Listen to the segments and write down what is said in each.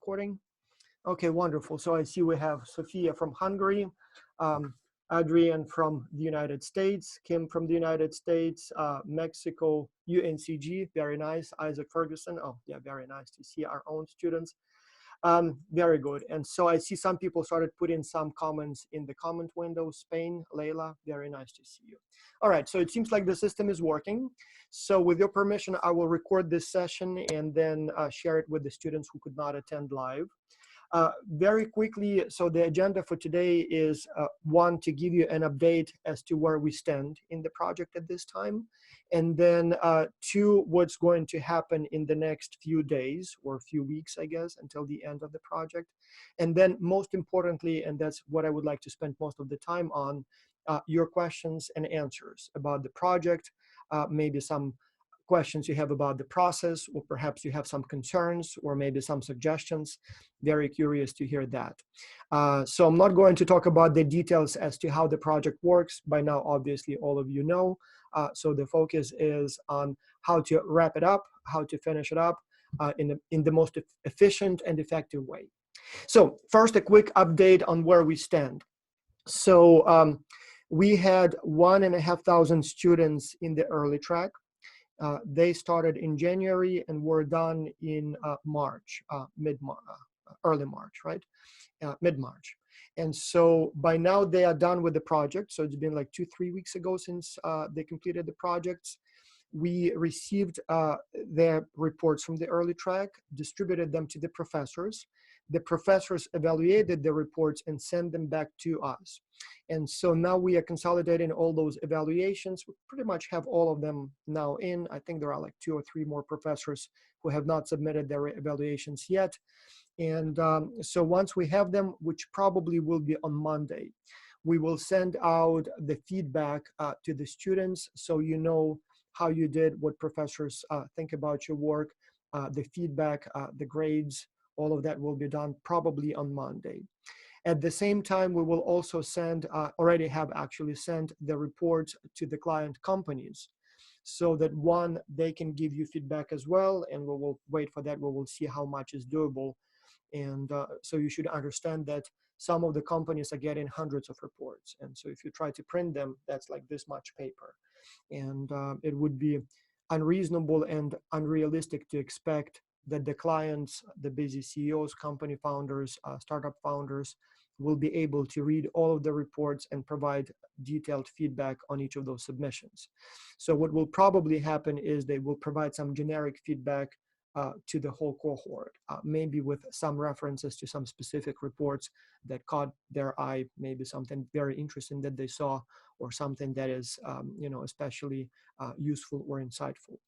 recording? Okay, wonderful. So I see we have Sophia from Hungary, um, Adrian from the United States, Kim from the United States, Mexico, UNCG, very nice. Isaac Ferguson, oh yeah, very nice to see our own students. Very good. And so I see some people started putting some comments in the comment window. Spain, Leila, very nice to see you. All right, so it seems like the system is working. So with your permission, I will record this session and then share it with the students who could not attend live. Very quickly, so the agenda for today is one, to give you an update as to where we stand in the project at this time. And then two, what's going to happen in the next few days or few weeks, I guess, until the end of the project. And then most importantly, and that's what I would like to spend most of the time on, your questions and answers about the project, maybe some questions you have about the process, or perhaps you have some concerns or maybe some suggestions. Very curious to hear that. So I'm not going to talk about the details as to how the project works. By now, obviously, all of you know. So the focus is on how to wrap it up, how to finish it up in the most efficient and effective way. So first, a quick update on where we stand. So we had 1,500 students in the early track. They started in January and were done in March, early March, right? Mid-March. And so by now they are done with the project. So it's been like 2-3 weeks ago since they completed the projects. We received their reports from the early track, distributed them to the professors. The professors evaluated the reports and sent them back to us. And so now we are consolidating all those evaluations. We pretty much have all of them now in. I think there are like 2 or 3 more professors who have not submitted their evaluations yet. And so once we have them, which probably will be on Monday, we will send out the feedback to the students so you know how you did, what professors think about your work, the feedback, the grades, all of that will be done probably on Monday. At the same time, we will also send, already have actually sent the reports to the client companies so that one, they can give you feedback as well, and we will wait for that. We will see how much is doable. And so you should understand that some of the companies are getting hundreds of reports. And so if you try to print them, that's like this much paper. And it would be unreasonable and unrealistic to expect that the clients, the busy CEOs, company founders, startup founders, will be able to read all of the reports and provide detailed feedback on each of those submissions. So what will probably happen is they will provide some generic feedback to the whole cohort, maybe with some references to some specific reports that caught their eye, maybe something very interesting that they saw, or something that is, especially useful or insightful.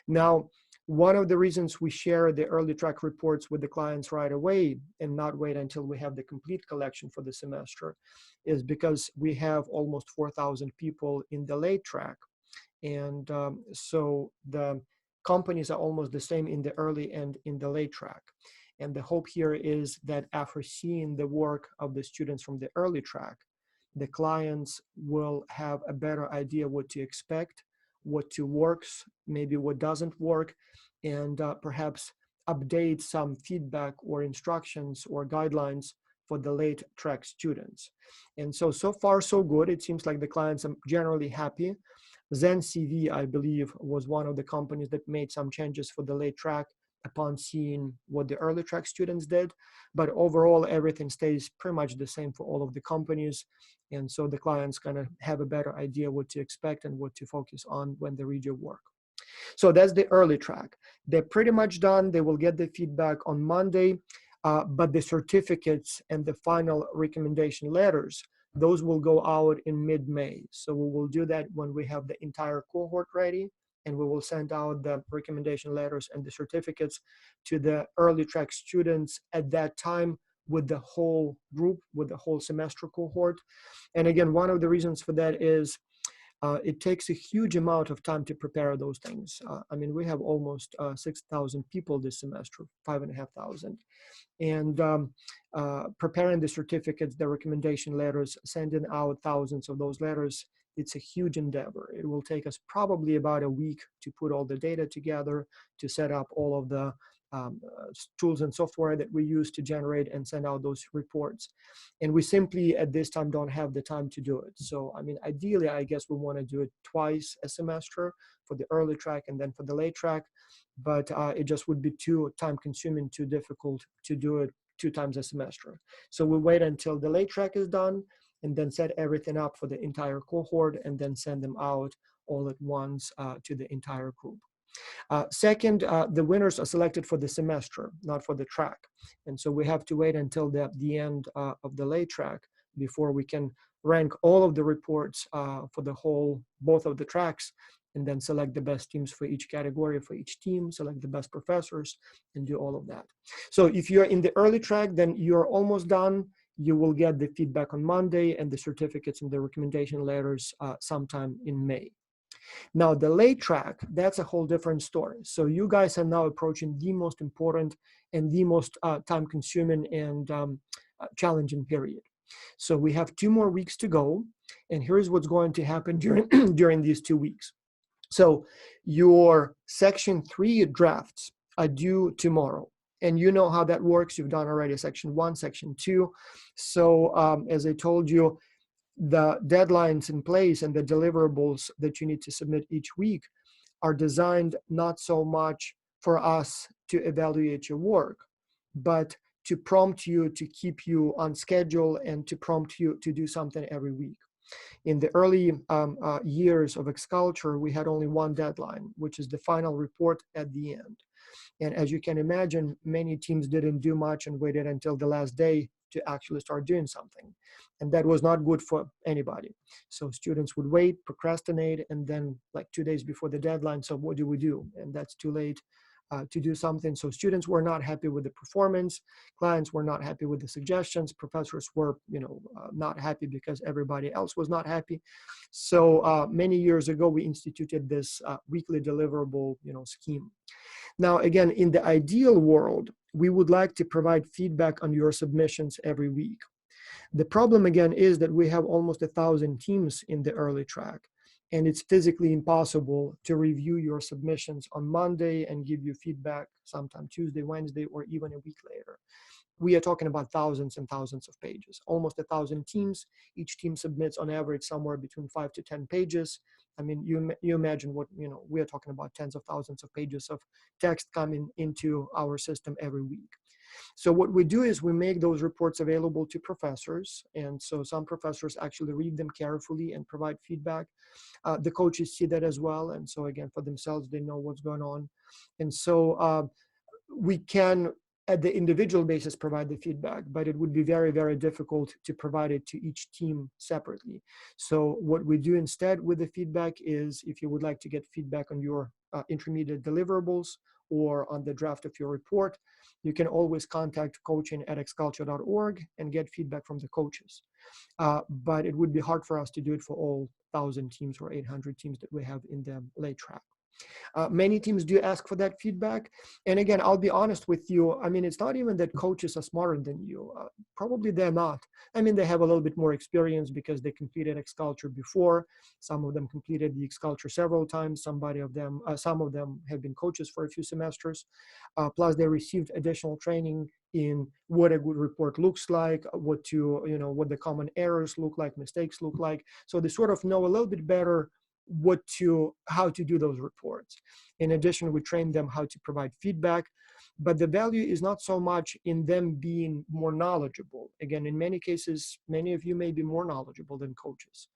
Now, one of the reasons we share the early track reports with the clients right away and not wait until we have the complete collection for the semester is because we have almost 4,000 people in the late track. And so the companies are almost the same in the early and in the late track. And the hope here is that after seeing the work of the students from the early track, the clients will have a better idea what to expect, what to works, maybe what doesn't work, and perhaps update some feedback or instructions or guidelines for the late track students. And so far so good. It seems like the clients are generally happy. ZenCV, I believe, was one of the companies that made some changes for the late track upon seeing what the early track students did. But overall, everything stays pretty much the same for all of the companies. And so the clients kind of have a better idea what to expect and what to focus on when they read your work. So that's the early track. They're pretty much done. They will get the feedback on Monday, but the certificates and the final recommendation letters, those will go out in mid-May. So we will do that when we have the entire cohort ready, and we will send out the recommendation letters and the certificates to the early track students at that time with the whole group, with the whole semester cohort. And again, one of the reasons for that is it takes a huge amount of time to prepare those things. I mean, we have almost 6,000 people this semester, 5,500. And preparing the certificates, the recommendation letters, sending out thousands of those letters, it's a huge endeavor. It will take us probably about a week to put all the data together, to set up all of the tools and software that we use to generate and send out those reports. And we simply at this time don't have the time to do it. So, I mean, ideally, I guess we want to do it twice a semester for the early track and then for the late track, but it just would be too time consuming, too difficult to do it 2 times a semester. So we wait until the late track is done and then set everything up for the entire cohort and then send them out all at once to the entire group. Second, the winners are selected for the semester, not for the track. And so we have to wait until the end of the late track before we can rank all of the reports for the whole, both of the tracks, and then select the best teams for each category, for each team, select the best professors, and do all of that. So if you're in the early track, then you're almost done. You will get the feedback on Monday and the certificates and the recommendation letters sometime in May. Now, the late track, that's a whole different story. So you guys are now approaching the most important and the most time-consuming and challenging period. So we have 2 more weeks to go, and here's what's going to happen during, during these 2 weeks. So your Section 3 drafts are due tomorrow. And you know how that works. You've done already Section 1, Section 2. So as I told you, the deadlines in place and the deliverables that you need to submit each week are designed not so much for us to evaluate your work, but to prompt you, to keep you on schedule, and to prompt you to do something every week. In the early years of XCulture, we had only one deadline, which is the final report at the end. And as you can imagine, many teams didn't do much and waited until the last day to actually start doing something. And that was not good for anybody. So students would wait, procrastinate, and then like 2 days before the deadline, so what do we do? And that's too late to do something. So students were not happy with the performance, clients were not happy with the suggestions, professors were, not happy because everybody else was not happy. So many years ago, we instituted this weekly deliverable, scheme. Now, again, in the ideal world, we would like to provide feedback on your submissions every week. The problem, again, is that we have almost 1,000 teams in the early track, and it's physically impossible to review your submissions on Monday and give you feedback sometime Tuesday, Wednesday, or even a week later. We are talking about thousands and thousands of pages, almost 1,000 teams. Each team submits on average somewhere between 5 to 10 pages. I mean, you imagine what, we are talking about tens of thousands of pages of text coming into our system every week. So what we do is we make those reports available to professors. And so some professors actually read them carefully and provide feedback. The coaches see that as well. And so again, for themselves, they know what's going on. And so we can, at the individual basis, provide the feedback, but it would be very, very difficult to provide it to each team separately. So what we do instead with the feedback is, if you would like to get feedback on your intermediate deliverables or on the draft of your report, you can always contact coaching@xculture.org and get feedback from the coaches. But it would be hard for us to do it for all 1,000 teams or 800 teams that we have in the late track. Many teams do ask for that feedback. And again, I'll be honest with you. I mean, it's not even that coaches are smarter than you. Probably they're not. I mean, they have a little bit more experience because they completed XCulture before. Some of them completed the XCulture several times. Some of them have been coaches for a few semesters. Plus, they received additional training in what a good report looks like, what the common errors look like, mistakes look like. So they sort of know a little bit better how to do those reports. In addition, we train them how to provide feedback, but the value is not so much in them being more knowledgeable. Again, in many cases, many of you may be more knowledgeable than coaches.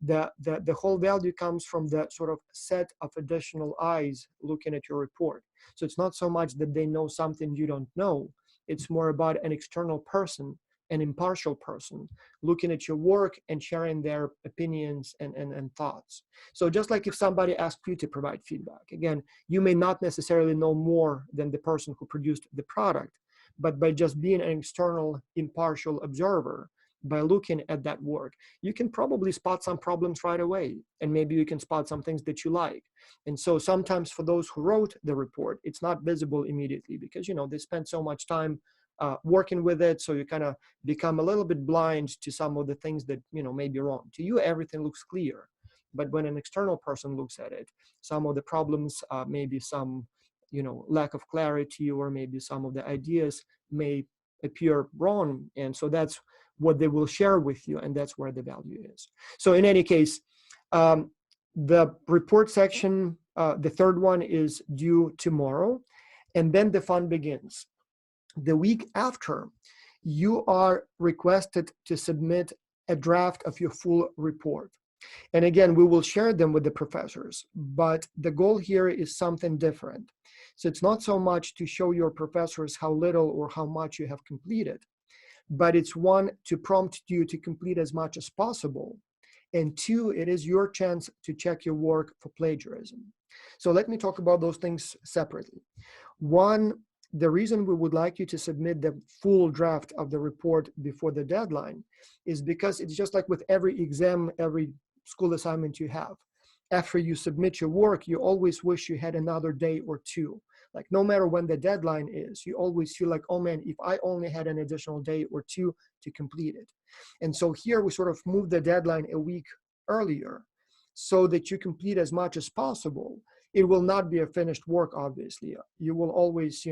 The whole value comes from the sort of set of additional eyes looking at your report. So it's not so much that they know something you don't know. It's more about an external person, an impartial person, looking at your work and sharing their opinions and thoughts. So just like if somebody asked you to provide feedback, again, you may not necessarily know more than the person who produced the product, but by just being an external impartial observer, by looking at that work, you can probably spot some problems right away, and maybe you can spot some things that you like. And so sometimes for those who wrote the report, it's not visible immediately because, they spend so much time working with it, so you kind of become a little bit blind to some of the things that may be wrong. To you, everything looks clear, but when an external person looks at it, some of the problems, maybe some lack of clarity, or maybe some of the ideas may appear wrong. And so that's what they will share with you, and that's where the value is. So in any case, the report section, the third one, is due tomorrow, and then the fun begins. The week after, you are requested to submit a draft of your full report. And again, we will share them with the professors, but the goal here is something different. So it's not so much to show your professors how little or how much you have completed, but it's one, to prompt you to complete as much as possible. And two, it is your chance to check your work for plagiarism. So let me talk about those things separately. One, the reason we would like you to submit the full draft of the report before the deadline is because it's just like with every exam, every school assignment you have. After you submit your work, you always wish you had another day or two. Like no matter when the deadline is, you always feel like, oh man, if I only had an additional day or two to complete it. And so here we sort of move the deadline a week earlier so that you complete as much as possible. It will not be a finished work, obviously. You will always,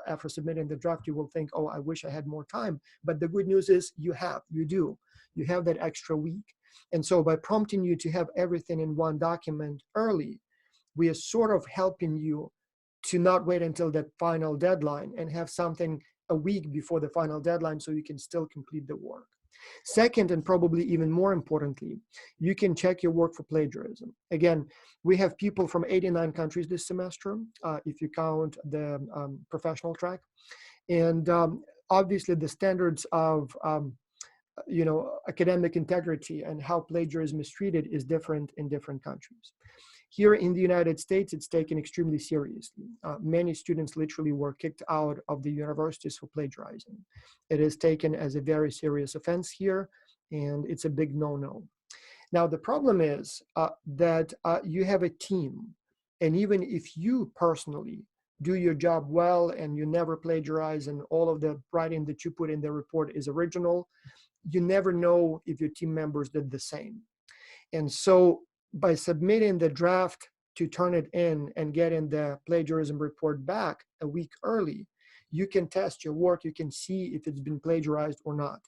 after submitting the draft, you will think, oh, I wish I had more time. But the good news is you have that extra week. And so by prompting you to have everything in one document early, we are sort of helping you to not wait until that final deadline and have something a week before the final deadline so you can still complete the work. Second, and probably even more importantly, you can check your work for plagiarism. Again, we have people from 89 countries this semester, if you count the professional track. And obviously the standards of academic integrity and how plagiarism is treated is different in different countries. Here in the United States, it's taken extremely seriously. Many students literally were kicked out of the universities for plagiarizing. It is taken as a very serious offense here, and it's a big no-no. Now, the problem is that you have a team, and even if you personally do your job well and you never plagiarize and all of the writing that you put in the report is original, you never know if your team members did the same. And so by submitting the draft to turn it in and getting the plagiarism report back a week early, you can test your work, you can see if it's been plagiarized or not.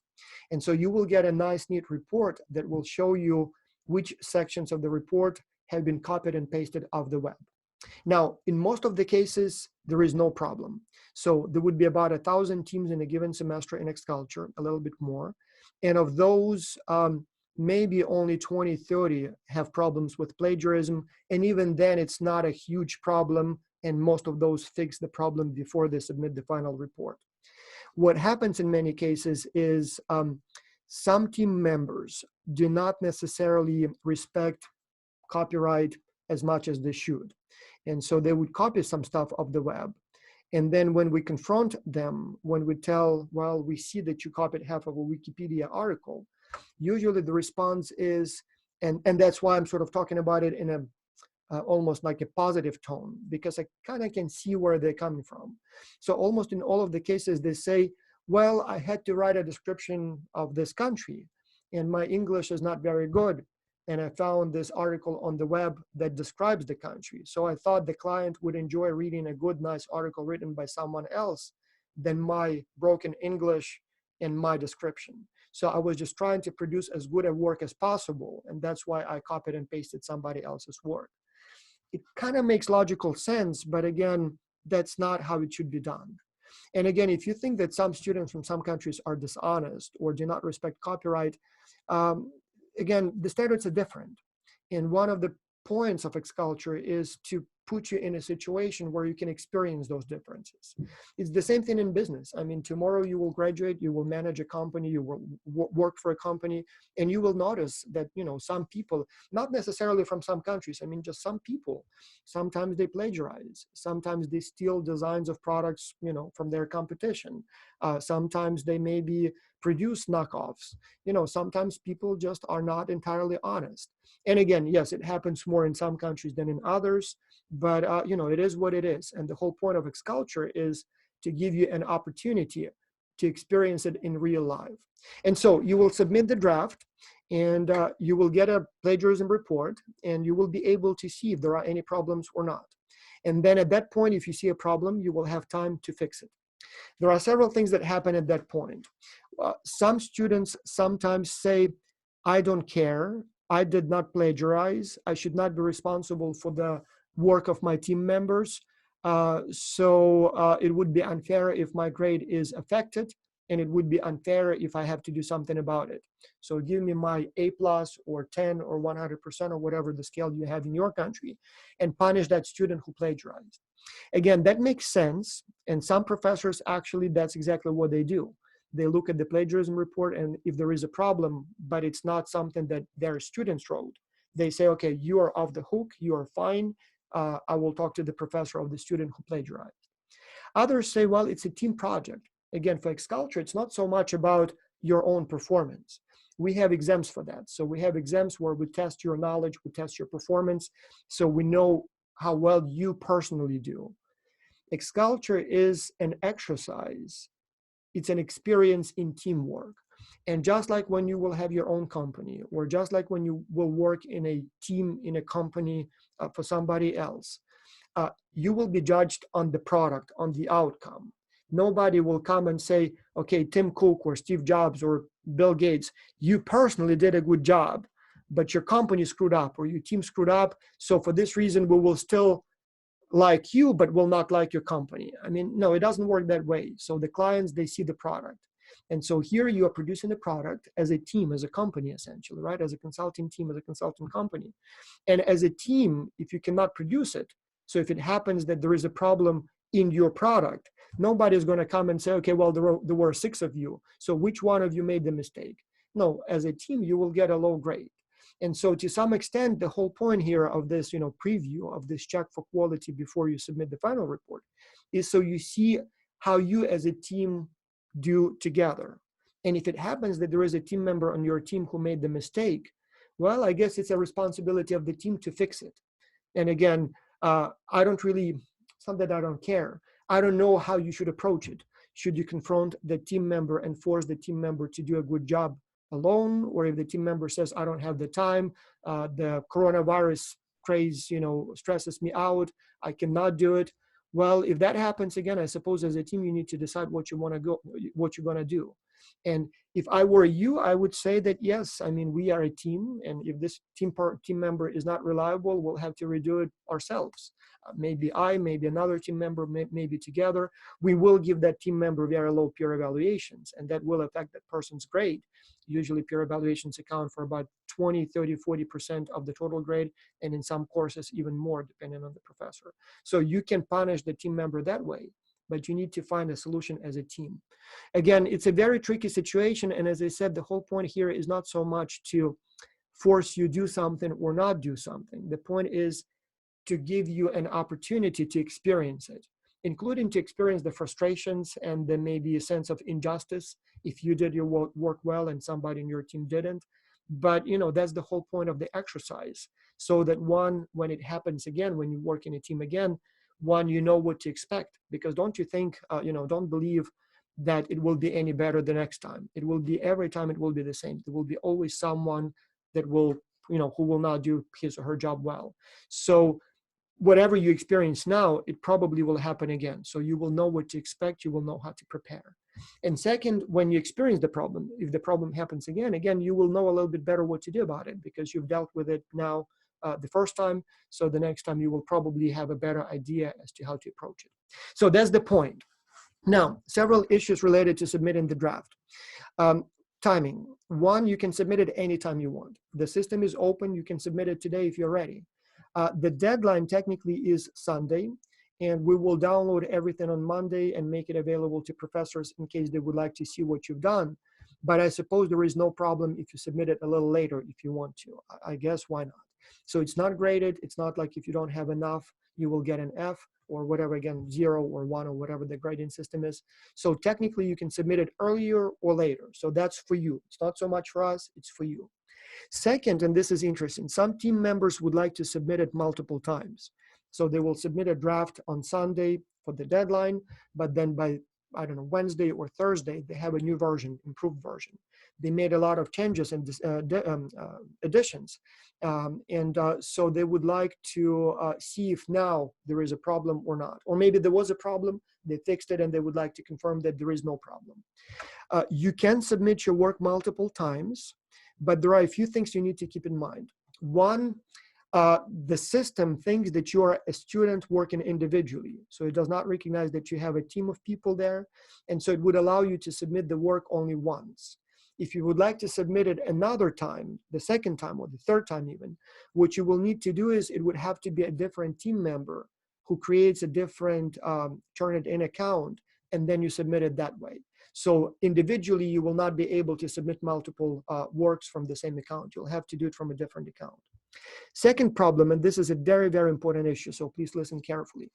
And so you will get a nice, neat report that will show you which sections of the report have been copied and pasted off the web. Now, in most of the cases, there is no problem. So there would be about 1,000 teams in a given semester in Xculture, a little bit more. And of those, maybe only 20, 30 have problems with plagiarism. And even then, it's not a huge problem. And most of those fix the problem before they submit the final report. What happens in many cases is some team members do not necessarily respect copyright as much as they should. And so they would copy some stuff off the web. And then when we confront them, when we tell, well, we see that you copied half of a Wikipedia article, usually the response is, and that's why I'm sort of talking about it in a almost like a positive tone, because I kind of can see where they're coming from. So almost in all of the cases, they say, well, I had to write a description of this country, and my English is not very good. And I found this article on the web that describes the country. So I thought the client would enjoy reading a good, nice article written by someone else than my broken English and my description. So I was just trying to produce as good a work as possible. And that's why I copied and pasted somebody else's work. It kind of makes logical sense, but again, that's not how it should be done. And again, if you think that some students from some countries are dishonest or do not respect copyright, again, the standards are different. And one of the points of Xculture is to put you in a situation where you can experience those differences. It's the same thing in business. I mean, tomorrow you will graduate, you will manage a company, you will work for a company, and you will notice that, some people, not necessarily from some countries, I mean, just some people, sometimes they plagiarize, sometimes they steal designs of products, from their competition. Sometimes they maybe produce knockoffs. Sometimes people just are not entirely honest. And again, yes, it happens more in some countries than in others, but it is what it is. And the whole point of Xculture is to give you an opportunity to experience it in real life. And so you will submit the draft, and you will get a plagiarism report, and you will be able to see if there are any problems or not. And then at that point, if you see a problem, you will have time to fix it. There are several things that happen at that point. Some students sometimes say, I don't care. I did not plagiarize. I should not be responsible for the work of my team members. So it would be unfair if my grade is affected, and it would be unfair if I have to do something about it. So give me my A+ or 10 or 100% or whatever the scale you have in your country, and punish that student who plagiarized. Again, that makes sense. And some professors, actually, that's exactly what they do. They look at the plagiarism report, and if there is a problem, but it's not something that their students wrote, they say, okay, you are off the hook, you are fine. I will talk to the professor of the student who plagiarized. Others say, well, it's a team project. Again, for XCulture, it's not so much about your own performance. We have exams for that. So we have exams where we test your knowledge, we test your performance, so we know how well you personally do. XCulture is an exercise. It's an experience in teamwork. And just like when you will have your own company, or just like when you will work in a team, in a company for somebody else, you will be judged on the product, on the outcome. Nobody will come and say, okay, Tim Cook or Steve Jobs or Bill Gates, you personally did a good job, but your company screwed up or your team screwed up. So for this reason, we will still like you, but will not like your company. I mean, no, it doesn't work that way. So the clients, they see the product. And so here you are producing the product as a team, as a company, essentially, right? As a consulting team, as a consulting company. And as a team, if you cannot produce it, so if it happens that there is a problem in your product, nobody is going to come and say, okay, well, there were 6 of you, so which one of you made the mistake? No, as a team, you will get a low grade. And so to some extent, the whole point here of this, preview of this check for quality before you submit the final report is so you see how you as a team do together. And if it happens that there is a team member on your team who made the mistake, well, I guess it's a responsibility of the team to fix it. And again, it's not that I don't care. I don't know how you should approach it. Should you confront the team member and force the team member to do a good job alone? Or if the team member says, I don't have the time, the coronavirus craze, stresses me out, I cannot do it. Well, if that happens again, I suppose as a team, you need to decide what you're going to do. And if I were you, I would say that, yes, I mean, we are a team. And if this team member is not reliable, we'll have to redo it ourselves. Maybe maybe another team member, maybe together. We will give that team member very low peer evaluations, and that will affect that person's grade. Usually peer evaluations account for about 20, 30, 40% of the total grade, and in some courses even more, depending on the professor. So you can punish the team member that way, but you need to find a solution as a team. Again, it's a very tricky situation, and as I said, the whole point here is not so much to force you do something or not do something. The point is to give you an opportunity to experience it, including to experience the frustrations and then maybe a sense of injustice if you did your work well and somebody in your team didn't. But that's the whole point of the exercise, so that when it happens again, when you work in a team again, you know what to expect. Because don't you think, don't believe that it will be any better the next time. It will be, every time it will be the same. There will be always someone that will, who will not do his or her job well. So whatever you experience now, it probably will happen again. So you will know what to expect, you will know how to prepare. And second, when you experience the problem, if the problem happens again, you will know a little bit better what to do about it, because you've dealt with it now the first time. So the next time you will probably have a better idea as to how to approach it. So that's the point. Now, several issues related to submitting the draft. Timing. One, you can submit it anytime you want. The system is open. You can submit it today if you're ready. The deadline technically is Sunday, and we will download everything on Monday and make it available to professors in case they would like to see what you've done. But I suppose there is no problem if you submit it a little later if you want to. I guess, why not? So it's not graded. It's not like if you don't have enough, you will get an F or whatever, again, 0 or 1 or whatever the grading system is. So technically you can submit it earlier or later. So that's for you. It's not so much for us, it's for you. Second, and this is interesting, some team members would like to submit it multiple times. So they will submit a draft on Sunday for the deadline, but then by I don't know, Wednesday or Thursday, they have a new version, improved version. They made a lot of changes and additions. So they would like to see if now there is a problem or not. Or maybe there was a problem, they fixed it, and they would like to confirm that there is no problem. You can submit your work multiple times, but there are a few things you need to keep in mind. One, the system thinks that you are a student working individually. So it does not recognize that you have a team of people there. And so it would allow you to submit the work only once. If you would like to submit it another time, the second time or the third time even, what you will need to do is it would have to be a different team member who creates a different Turnitin account, and then you submit it that way. So individually, you will not be able to submit multiple works from the same account. You'll have to do it from a different account. Second problem, and this is a very, very important issue, so please listen carefully.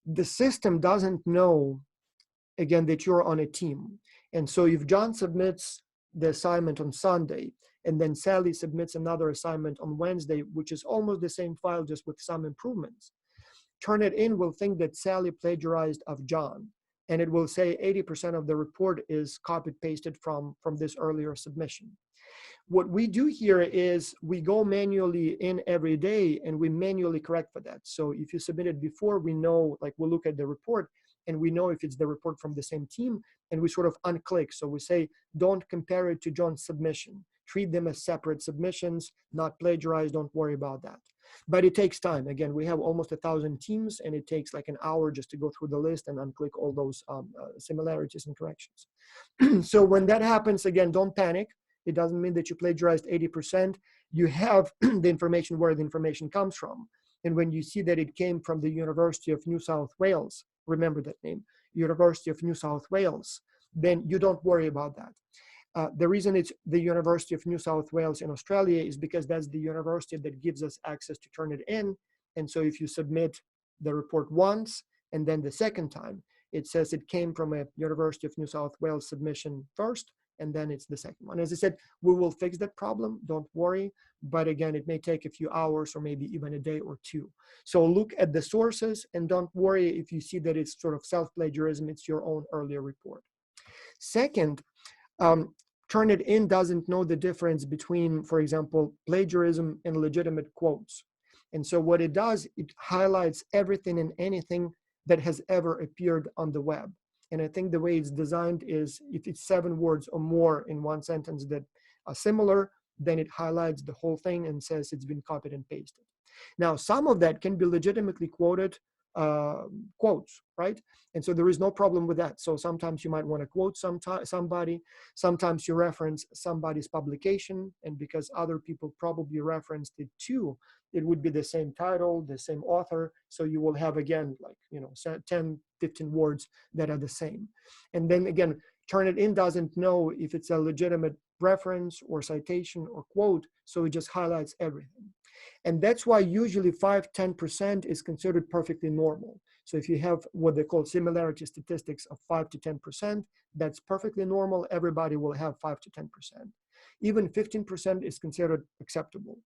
The system doesn't know, again, that you're on a team. And so if John submits the assignment on Sunday, and then Sally submits another assignment on Wednesday, which is almost the same file, just with some improvements, Turnitin will think that Sally plagiarized of John. And it will say 80% of the report is copied pasted from this earlier submission. What we do here is we go manually in every day and we manually correct for that. So if you submitted before, we know, like we'll look at the report and we know if it's the report from the same team, and we sort of unclick. So we say, don't compare it to John's submission. Treat them as separate submissions, not plagiarized, don't worry about that. But it takes time. Again, we have almost 1,000 teams, and it takes like an hour just to go through the list and unclick all those similarities and corrections. So when that happens, again, don't panic. It doesn't mean that you plagiarized 80%. You have the information where the information comes from. And when you see that it came from the University of New South Wales, remember that name, University of New South Wales, then you don't worry about that. The reason it's the University of New South Wales in Australia is because that's the university that gives us access to Turnitin. And so if you submit the report once and then the second time, it says it came from a University of New South Wales submission first, and then it's the second one. As I said, we will fix that problem, don't worry. But again, it may take a few hours or maybe even a day or two. So look at the sources and don't worry if you see that it's sort of self-plagiarism, it's your own earlier report. Second, Turnitin doesn't know the difference between, for example, plagiarism and legitimate quotes. And so what it does, it highlights everything and anything that has ever appeared on the web. And I think the way it's designed is if it's 7 words or more in one sentence that are similar, then it highlights the whole thing and says it's been copied and pasted. Now, some of that can be legitimately quoted quotes, right? And so there is no problem with that. So sometimes you might want to quote somebody, sometimes you reference somebody's publication, and because other people probably referenced it too, it would be the same title, the same author. So you will have, again, like, 10, 15 words that are the same. And then again, Turnitin doesn't know if it's a legitimate reference or citation or quote, so it just highlights everything. And that's why usually 5-10% is considered perfectly normal. So if you have what they call similarity statistics of 5 to 10%, that's perfectly normal. Everybody will have 5 to 10%. Even 15% is considered acceptable.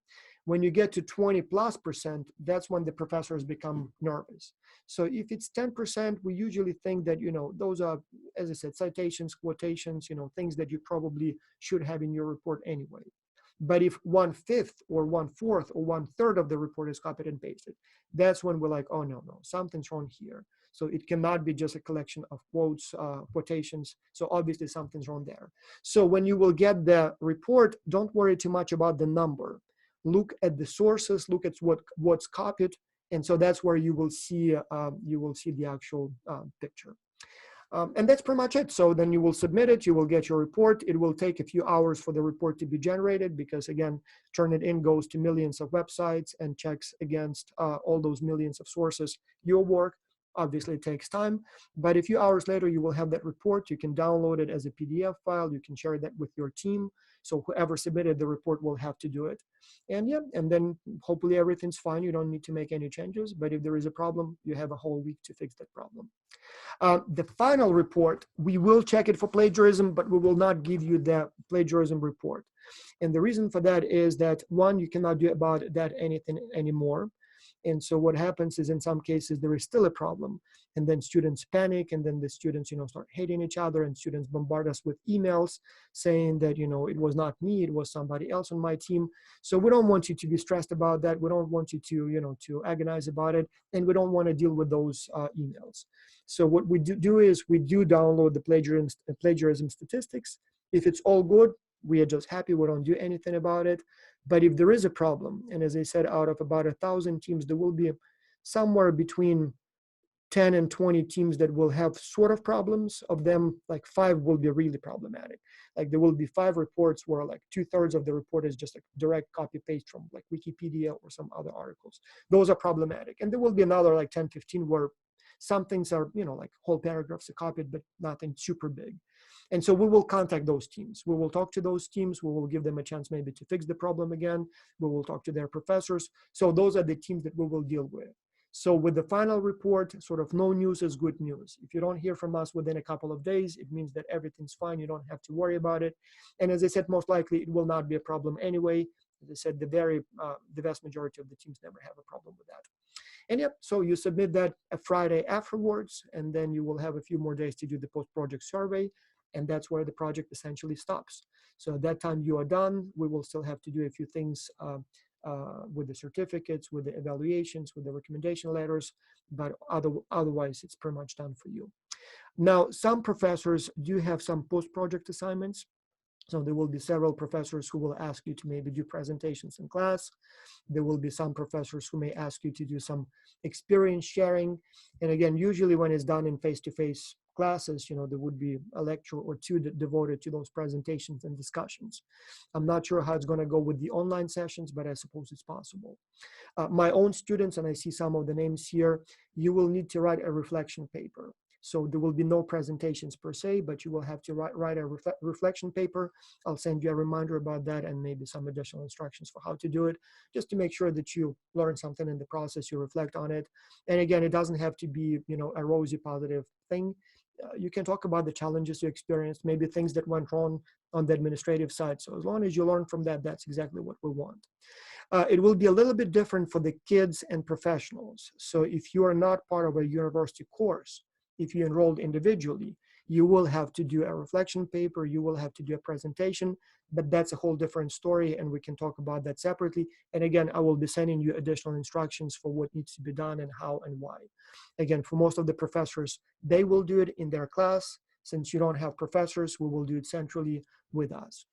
When you get to 20+%, that's when the professors become nervous. So if it's 10%, we usually think that, those are, as I said, citations, quotations, things that you probably should have in your report anyway. But if 1/5 or 1/4 or 1/3 of the report is copied and pasted, that's when we're like, oh, no, something's wrong here. So it cannot be just a collection of quotes, quotations. So obviously something's wrong there. So when you will get the report, don't worry too much about the number. Look at the sources, look at what's copied. And so that's where you will see the actual picture. And that's pretty much it. So then you will submit it, you will get your report. It will take a few hours for the report to be generated because, again, Turnitin goes to millions of websites and checks against all those millions of sources your work. Obviously, it takes time, but a few hours later, you will have that report. You can download it as a PDF file. You can share that with your team. So whoever submitted the report will have to do it. And and then hopefully everything's fine. You don't need to make any changes, but if there is a problem, you have a whole week to fix that problem. The final report, we will check it for plagiarism, but we will not give you the plagiarism report. And the reason for that is that, one, you cannot do about that anything anymore. And so what happens is in some cases there is still a problem, and then students panic, and then the students, start hating each other, and students bombard us with emails saying that, it was not me, it was somebody else on my team. So we don't want you to be stressed about that. We don't want you to, to agonize about it, and we don't want to deal with those emails. So what we do is we do download the plagiarism statistics. If it's all good, we are just happy. We don't do anything about it. But if there is a problem, and as I said, out of about 1,000 teams, there will be somewhere between 10 and 20 teams that will have sort of problems. Of them, like 5 will be really problematic. Like there will be 5 reports where like 2/3 of the report is just a direct copy paste from like Wikipedia or some other articles. Those are problematic. And there will be another like 10, 15 where some things are, like whole paragraphs are copied, but nothing super big. And so we will contact those teams. We will talk to those teams. We will give them a chance maybe to fix the problem again. We will talk to their professors. So those are the teams that we will deal with. So with the final report, sort of no news is good news. If you don't hear from us within a couple of days, it means that everything's fine. You don't have to worry about it. And as I said, most likely it will not be a problem anyway. As I said, the vast majority of the teams never have a problem with that. And yep, so you submit that a Friday afterwards, and then you will have a few more days to do the post-project survey. And that's where the project essentially stops. So at that time you are done. We will still have to do a few things with the certificates, with the evaluations, with the recommendation letters, but otherwise it's pretty much done for you. Now, some professors do have some post-project assignments. So there will be several professors who will ask you to maybe do presentations in class. There will be some professors who may ask you to do some experience sharing. And again, usually when it's done in face-to-face classes, there would be a lecture or two devoted to those presentations and discussions. I'm not sure how it's going to go with the online sessions, but I suppose it's possible. My own students, and I see some of the names here, you will need to write a reflection paper. So there will be no presentations per se, but you will have to write a reflection paper. I'll send you a reminder about that and maybe some additional instructions for how to do it, just to make sure that you learn something in the process, you reflect on it. And again, it doesn't have to be, a rosy positive thing. You can talk about the challenges you experienced, maybe things that went wrong on the administrative side. So as long as you learn from that, that's exactly what we want. It will be a little bit different for the kids and professionals. So if you are not part of a university course, if you enrolled individually, you will have to do a reflection paper, you will have to do a presentation, but that's a whole different story, and we can talk about that separately. And again, I will be sending you additional instructions for what needs to be done and how and why. Again, for most of the professors, they will do it in their class. Since you don't have professors, we will do it centrally with us.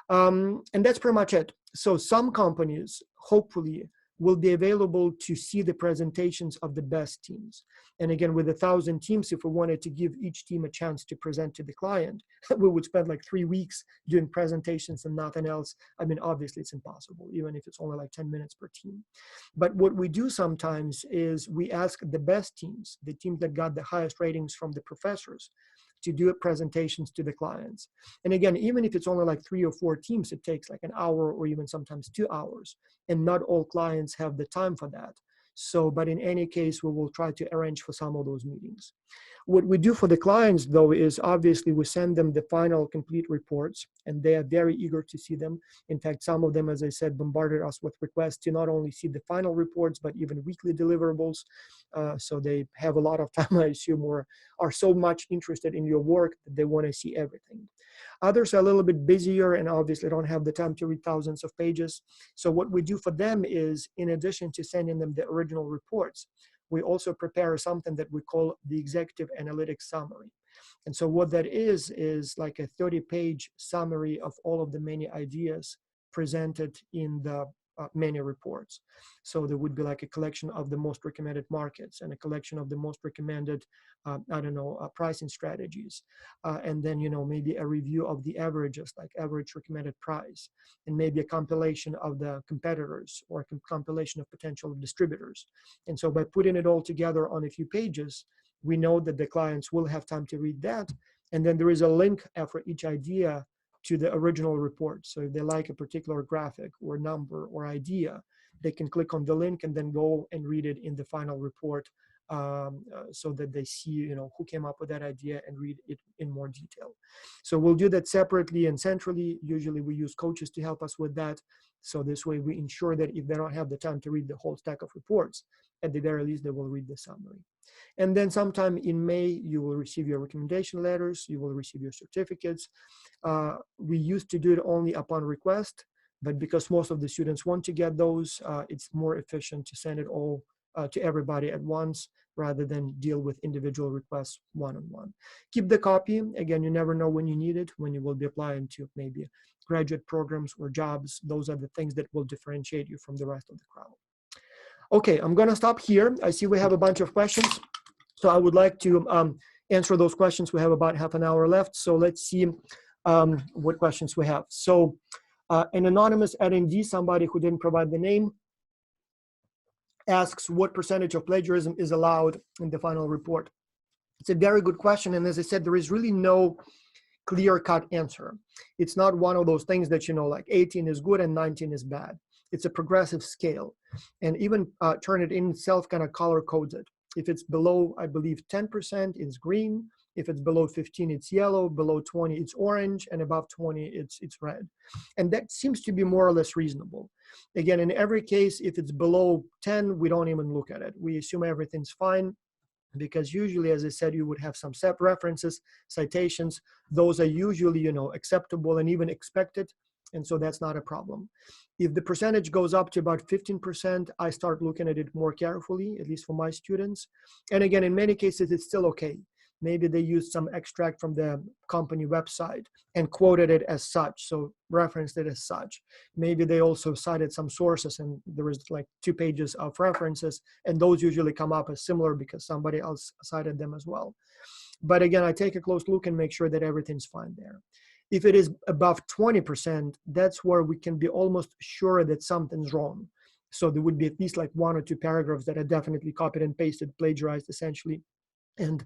And that's pretty much it. So some companies, hopefully, will be available to see the presentations of the best teams. And again, with 1,000 teams, if we wanted to give each team a chance to present to the client, we would spend like 3 weeks doing presentations and nothing else. I mean, obviously it's impossible, even if it's only like 10 minutes per team. But what we do sometimes is we ask the best teams, the teams that got the highest ratings from the professors, to do presentations to the clients. And again, even if it's only like 3 or 4 teams, it takes like an hour or even sometimes 2 hours. And not all clients have the time for that. So, but in any case, we will try to arrange for some of those meetings. What we do for the clients, though, is obviously we send them the final complete reports, and they are very eager to see them. In fact, some of them, as I said, bombarded us with requests to not only see the final reports, but even weekly deliverables. So they have a lot of time, I assume, or are so much interested in your work that they want to see everything. Others are a little bit busier and obviously don't have the time to read thousands of pages. So what we do for them is, in addition to sending them the original reports, we also prepare something that we call the Executive Analytics Summary. And so what that is like a 30-page summary of all of the many ideas presented in the many reports. So there would be like a collection of the most recommended markets and a collection of the most recommended, pricing strategies. And then, maybe a review of the averages, like average recommended price, and maybe a compilation of the competitors or a compilation of potential distributors. And so by putting it all together on a few pages, we know that the clients will have time to read that. And then there is a link after each idea to the original report. So if they like a particular graphic or number or idea, they can click on the link and then go and read it in the final report, so that they see, who came up with that idea and read it in more detail. So we'll do that separately and centrally. Usually we use coaches to help us with that. So this way we ensure that if they don't have the time to read the whole stack of reports, at the very least, they will read the summary. And then sometime in May, you will receive your recommendation letters, you will receive your certificates. We used to do it only upon request, but because most of the students want to get those, it's more efficient to send it all to everybody at once rather than deal with individual requests one-on-one. Keep the copy. Again, you never know when you need it, when you will be applying to maybe graduate programs or jobs. Those are the things that will differentiate you from the rest of the crowd. Okay, I'm gonna stop here. I see we have a bunch of questions. So I would like to answer those questions. We have about half an hour left. So let's see what questions we have. So an anonymous attendee, somebody who didn't provide the name, asks what percentage of plagiarism is allowed in the final report. It's a very good question. And as I said, there is really no clear-cut answer. It's not one of those things that, you know, like 18 is good and 19 is bad. It's a progressive scale. And even Turnitin itself kind of color codes it. If it's below, I believe, 10%, it's green. If it's below 15, it's yellow. Below 20, it's orange. And above 20, it's red. And that seems to be more or less reasonable. Again, in every case, if it's below 10, we don't even look at it. We assume everything's fine, because usually, as I said, you would have some SEP references, citations. Those are usually, you know, acceptable and even expected. And so that's not a problem. If the percentage goes up to about 15%, I start looking at it more carefully, at least for my students. And again, in many cases, it's still okay. Maybe they used some extract from the company website and quoted it as such, so referenced it as such. Maybe they also cited some sources and there was like 2 pages of references, and those usually come up as similar because somebody else cited them as well. But again, I take a close look and make sure that everything's fine there. If it is above 20%, that's where we can be almost sure that something's wrong. So there would be at least like 1 or 2 paragraphs that are definitely copied and pasted, plagiarized essentially. And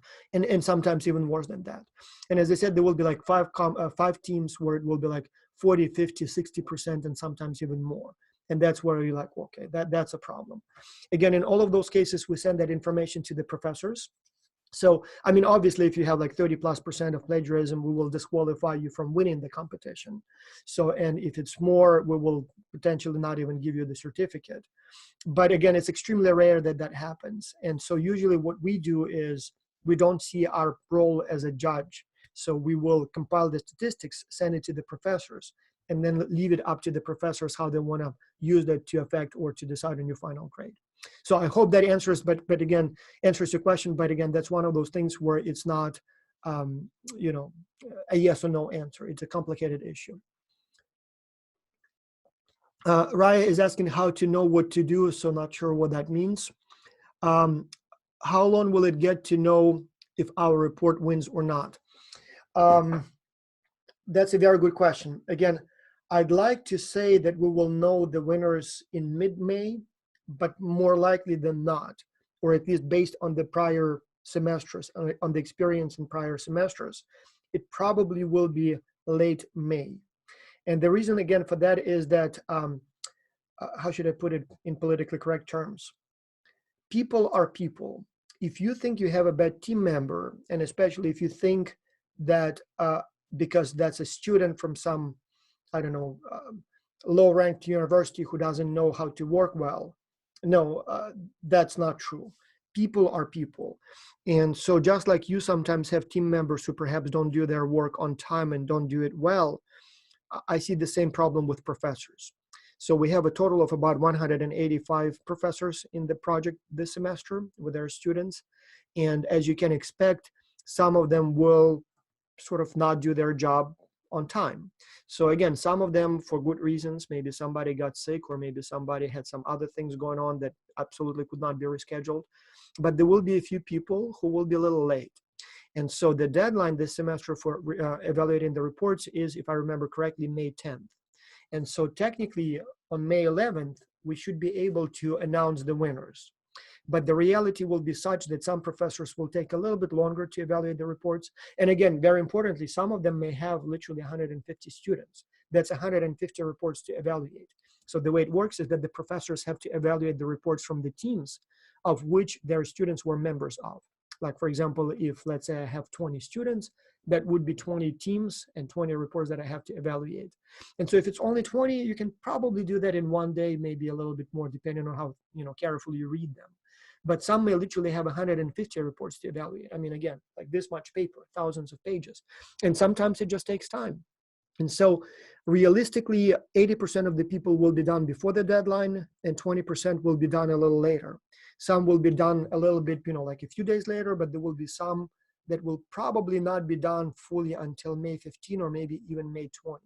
sometimes even worse than that. And as I said, there will be like 5 teams where it will be like 40, 50, 60%, and sometimes even more. And that's where you're like, okay, that's a problem. Again, in all of those cases, we send that information to the professors. So, I mean, obviously, if you have like 30+% of plagiarism, we will disqualify you from winning the competition. So, and if it's more, we will potentially not even give you the certificate. But again, it's extremely rare that that happens. And so usually what we do is we don't see our role as a judge. So we will compile the statistics, send it to the professors, and then leave it up to the professors how they want to use that to affect or to decide on your final grade. So I hope that answers, but again, answers your question. But again, that's one of those things where it's not, you know, a yes or no answer. It's a complicated issue. Raya is asking how to know what to do, so not sure what that means. How long will it get to know if our report wins or not? That's a very good question. Again, I'd like to say that we will know the winners in mid-May, but more likely than not, or at least based on the prior semesters, on the experience in prior semesters, it probably will be late May. And the reason, again, for that is that, how should I put it in politically correct terms? People are people. If you think you have a bad team member, and especially if you think that because that's a student from some, I don't know, low-ranked university who doesn't know how to work well, no, that's not true. People are people. And so just like you sometimes have team members who perhaps don't do their work on time and don't do it well, I see the same problem with professors. So we have a total of about 185 professors in the project this semester with their students. And as you can expect, some of them will sort of not do their job on time. So again, some of them for good reasons, maybe somebody got sick or maybe somebody had some other things going on that absolutely could not be rescheduled. But there will be a few people who will be a little late. And so the deadline this semester for evaluating the reports is, if I remember correctly, May 10th. And so technically on May 11th, we should be able to announce the winners. But the reality will be such that some professors will take a little bit longer to evaluate the reports. And again, very importantly, some of them may have literally 150 students. That's 150 reports to evaluate. So the way it works is that the professors have to evaluate the reports from the teams of which their students were members of. Like, for example, if let's say I have 20 students, that would be 20 teams and 20 reports that I have to evaluate. And so if it's only 20, you can probably do that in one day, maybe a little bit more, depending on how carefully you read them. But some may literally have 150 reports to evaluate. I mean, again, like this much paper, thousands of pages. And sometimes it just takes time. And so realistically, 80% of the people will be done before the deadline and 20% will be done a little later. Some will be done a little bit, like a few days later, but there will be some that will probably not be done fully until May 15 or maybe even May 20.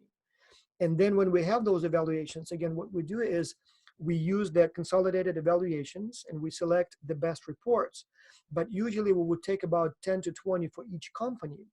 And then when we have those evaluations, again, what we do is we use the consolidated evaluations and we select the best reports. But usually we would take about 10 to 20 for each company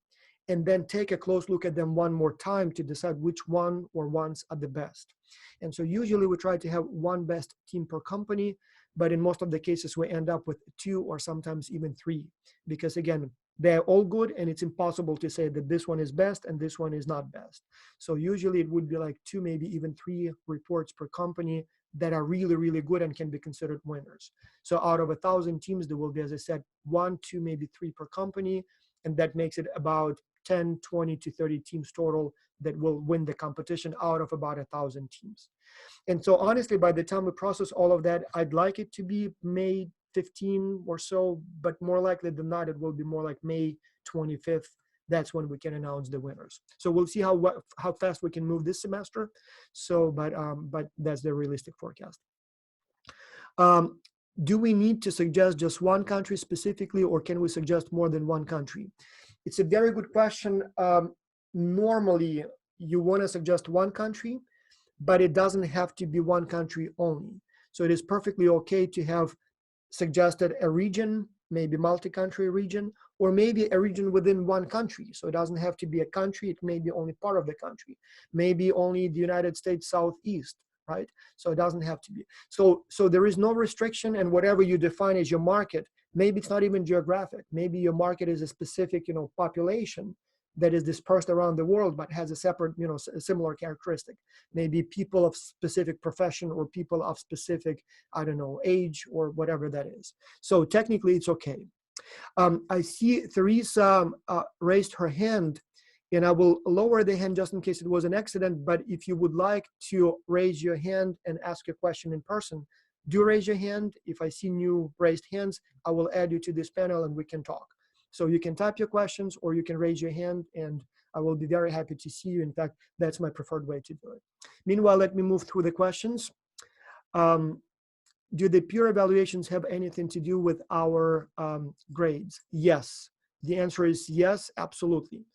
and then take a close look at them one more time to decide which one or ones are the best. And so usually we try to have one best team per company, but in most of the cases we end up with 2 or sometimes even 3, because again, they're all good and it's impossible to say that this one is best and this one is not best. So usually it would be like 2, maybe even 3 reports per company that are really, really good and can be considered winners. So out of 1,000 teams, there will be, as I said, 1, 2, maybe 3 per company. And that makes it about 10, 20 to 30 teams total that will win the competition out of about 1,000 teams. And so honestly, by the time we process all of that, I'd like it to be May 15 or so, but more likely than not, it will be more like May 25th. That's when we can announce the winners. So we'll see how fast we can move this semester. So, but that's the realistic forecast. Do we need to suggest just one country specifically, or can we suggest more than one country? It's a very good question. Normally, you want to suggest one country, but it doesn't have to be one country only. So it is perfectly okay to have suggested a region, maybe multi-country region, or maybe a region within one country. So it doesn't have to be a country, it may be only part of the country, maybe only the United States Southeast, right? So it doesn't have to be. So there is no restriction, and whatever you define as your market, maybe it's not even geographic. Maybe your market is a specific, population that is dispersed around the world, but has a separate, a similar characteristic. Maybe people of specific profession or people of specific, I don't know, age or whatever that is. So technically it's okay. I see Theresa raised her hand, and I will lower the hand just in case it was an accident, but if you would like to raise your hand and ask a question in person, do raise your hand. If I see new raised hands, I will add you to this panel and we can talk. So you can type your questions or you can raise your hand and I will be very happy to see you. In fact, that's my preferred way to do it. Meanwhile, let me move through the questions. Do the peer evaluations have anything to do with our grades? Yes. The answer is yes, absolutely.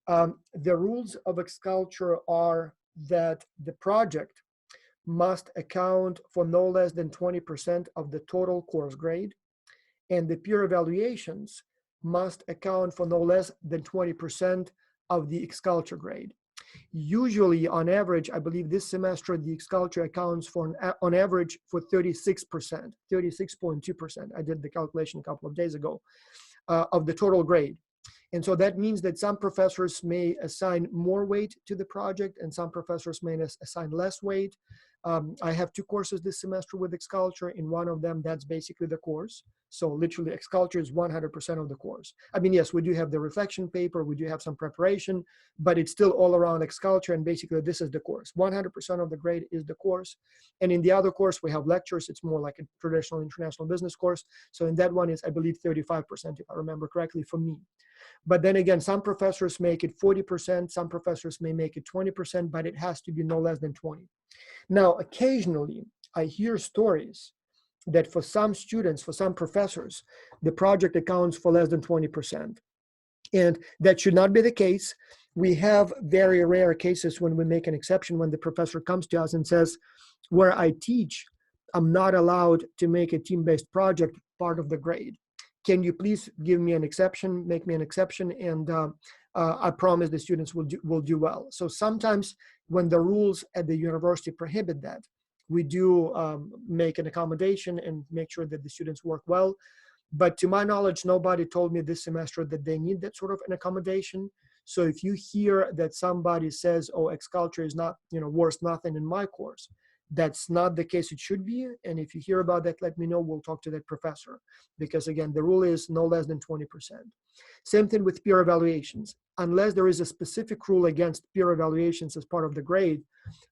The rules of Xculture are that the project must account for no less than 20% of the total course grade, and the peer evaluations must account for no less than 20% of the Xculture grade. Usually, on average, I believe this semester, the Xculture accounts for, on average, for 36%, 36.2%. I did the calculation a couple of days ago, of the total grade. And so that means that some professors may assign more weight to the project and some professors may assign less weight. I have 2 courses this semester with Xculture. In one of them, that's basically the course. So literally Xculture is 100% of the course. I mean, yes, we do have the reflection paper, we do have some preparation, but it's still all around Xculture, and basically this is the course. 100% of the grade is the course. And in the other course, we have lectures. It's more like a traditional international business course. So in that one is, I believe, 35%, if I remember correctly, for me. But then again, some professors make it 40%, some professors may make it 20%, but it has to be no less than 20. Now, occasionally, I hear stories that for some students, for some professors, the project accounts for less than 20%. And that should not be the case. We have very rare cases when we make an exception, when the professor comes to us and says, where I teach, I'm not allowed to make a team-based project part of the grade. Can you please give me an exception, make me an exception, and I promise the students will do well. So sometimes when the rules at the university prohibit that, we do make an accommodation and make sure that the students work well. But to my knowledge, nobody told me this semester that they need that sort of an accommodation. So if you hear that somebody says, oh, Xculture is not, worth nothing in my course, That's not the case it should be. And if you hear about that, let me know. We'll talk to that professor. Because again, the rule is no less than 20%. Same thing with peer evaluations. Unless there is a specific rule against peer evaluations as part of the grade,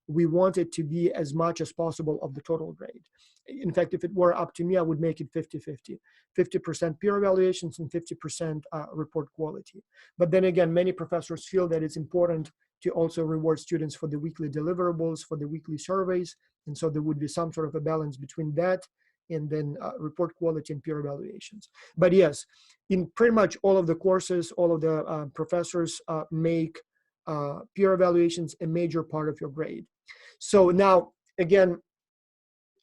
we want it to be as much as possible of the total grade. In fact, if it were up to me, I would make it 50-50. 50% peer evaluations and 50% report quality. But then again, many professors feel that it's important to also reward students for the weekly deliverables, for the weekly surveys. And so there would be some sort of a balance between that and then report quality and peer evaluations. But yes, in pretty much all of the courses, all of the professors make peer evaluations a major part of your grade. So now, again,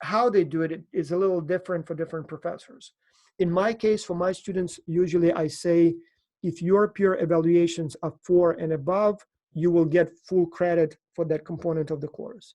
how they do it is a little different for different professors. In my case, for my students, usually I say, if your peer evaluations are 4 and above, you will get full credit for that component of the course.